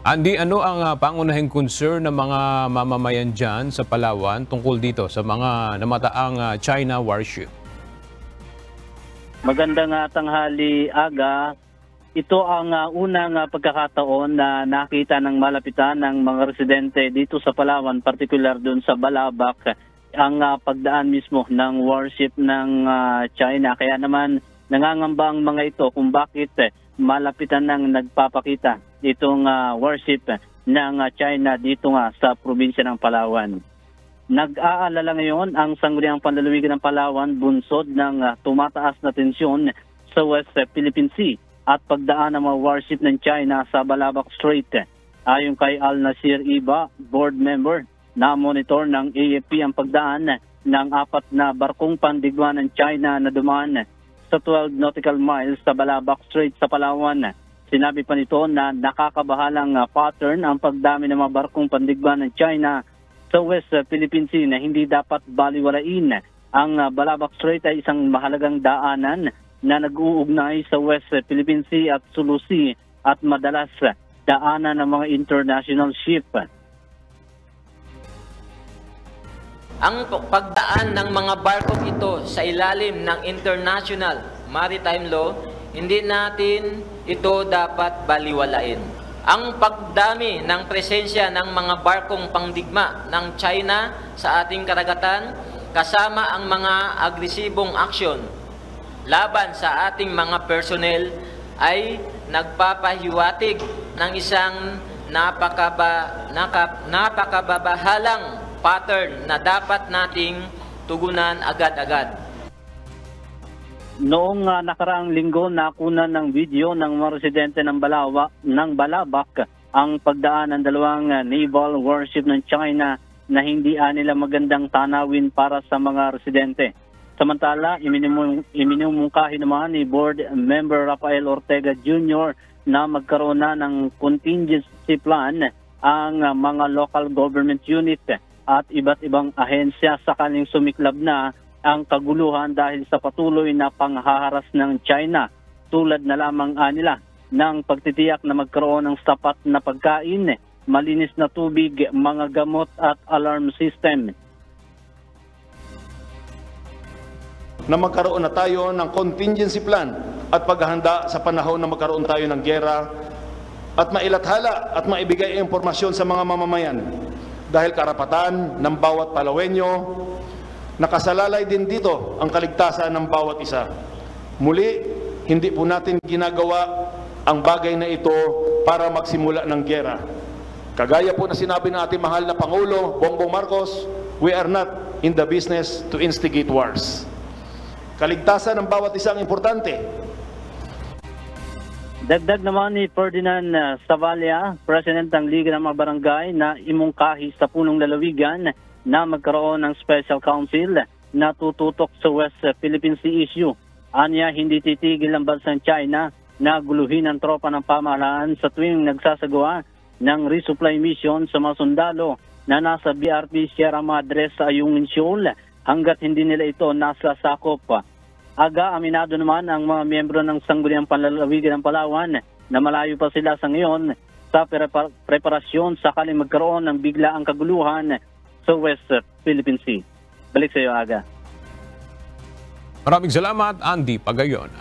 Andy, ano ang pangunahing concern ng mga mamamayan dyan sa Palawan tungkol dito sa mga namataang China warship? Magandang tanghali, Aga. Ito ang unang pagkakataon na nakita ng malapitan ng mga residente dito sa Palawan, partikular doon sa Balabac, ang pagdaan mismo ng warship ng China. Kaya naman nangangamba ang mga ito kung bakit malapitan ng nagpapakita itong warship ng China dito nga sa probinsya ng Palawan. Nag-aalala ngayon ang sangguniang panlalawigan ng Palawan bunsod ng tumataas na tensyon sa West Philippine Sea at pagdaan ng mga warship ng China sa Balabac Strait. Ayon kay Al Nasir Iba, board member, na monitor ng AFP ang pagdaan ng 4 na barkong pandigma ng China na dumaan sa 12 nautical miles sa Balabac Strait sa Palawan. Sinabi pa nito na nakakabahalang pattern ang pagdami ng mga barkong pandigma ng China sa West Philippine Sea na hindi dapat baliwalain. Ang Balabac Strait ay isang mahalagang daanan na nag-uugnay sa West Philippine Sea at Sulu Sea at madalas daanan ng mga international ship. Ang pagdaan ng mga barkong ito sa ilalim ng international maritime law, hindi natin ito dapat baliwalain. Ang pagdami ng presensya ng mga barkong pangdigma ng China sa ating karagatan, kasama ang mga agresibong aksyon laban sa ating mga personnel, ay nagpapahiwatig ng isang napakababahalang pattern na dapat nating tugunan agad-agad. Noong nakaraang linggo, nakunan ng video ng mga residente ng Balabac ang pagdaan ng 2 naval warship ng China na hindi nila magandang tanawin para sa mga residente. Samantala, iminumungkahi naman ni board member Rafael Ortega Jr. na magkaroon na ng contingency plan ang mga local government unit at iba't ibang ahensya sakaling sumiklab na ang kaguluhan dahil sa patuloy na panghaharas ng China, tulad na lamang nila ng pagtitiyak na magkaroon ng sapat na pagkain, malinis na tubig, mga gamot at alarm system. Na magkaroon na tayo ng contingency plan at paghahanda sa panahon na magkaroon tayo ng giyera at mailathala at maibigay impormasyon sa mga mamamayan. Dahil karapatan ng bawat Palawenyo, nakasalalay din dito ang kaligtasan ng bawat isa. Muli, hindi po natin ginagawa ang bagay na ito para magsimula ng giyera. Kagaya po na sinabi ng ating mahal na Pangulo, Bongbong Marcos, we are not in the business to instigate wars. Kaligtasan ng bawat isang importante. Dagdag naman ni Ferdinand Savalia, President ng Liga ng mga Barangay, na imungkahi sa punong lalawigan na magkaroon ng special council na tututok sa West Philippine Sea issue. Anya, hindi titigil ang bansang China na guluhin ang tropa ng pamahalaan sa tuwing nagsasagawa ng resupply mission sa mga sundalo na nasa BRP Sierra Madre sa Ayungin Shoal hanggat hindi nila ito nasa sakop. Aga, aminado naman ang mga miyembro ng Sangguniang Panlalawigan ng Palawan na malayo pa sila sa ngayon sa preparasyon sakaling magkaroon ng biglaang kaguluhan sa West Philippine Sea. Balik sa iyo, Aga. Maraming salamat, Andy Pagayon.